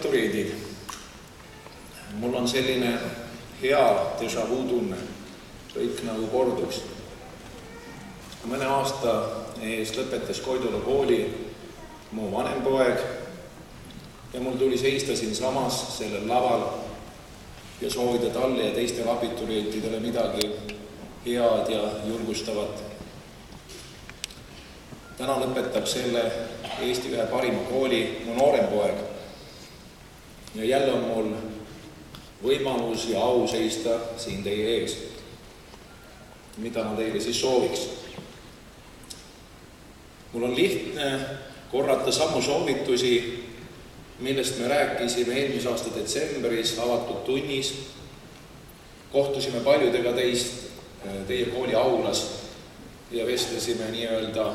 abituriendid, mul on selline hea déjà vu tunne, kõik nagu korduks. Mõne aasta ees lõpetas Koidula kooli mu vanem poeg ja mul tuli seista siin samas sellel laval ja soovida talle ja teistele abiturientidele midagi head ja julgustavat. Täna lõpetab selle Eesti ühe parima kooli mu noorem poeg ja jälle on mul võimalus ja au seista siin teie ees. Mida ma teile siis sooviks? Mul on lihtne korrata samu soovitusi, millest me rääkisime eelmise aasta detsembris avatud tunnis. Kohtusime paljudega teist teie kooli aulas ja vestlesime nii-öelda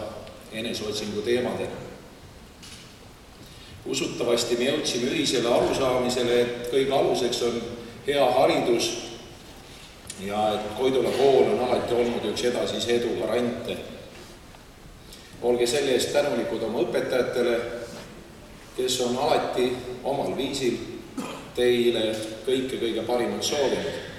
eneseotsingu teemadel. Usutavasti me jõudsime ühisele arusaamisele, et kõige aluseks on hea haridus ja et Koidula kool on alati olnud üks edasise edu garante. Olge selle eest tänulikud oma õpetajatele, kes on alati omal viisil teile kõike kõige parimat soovinud.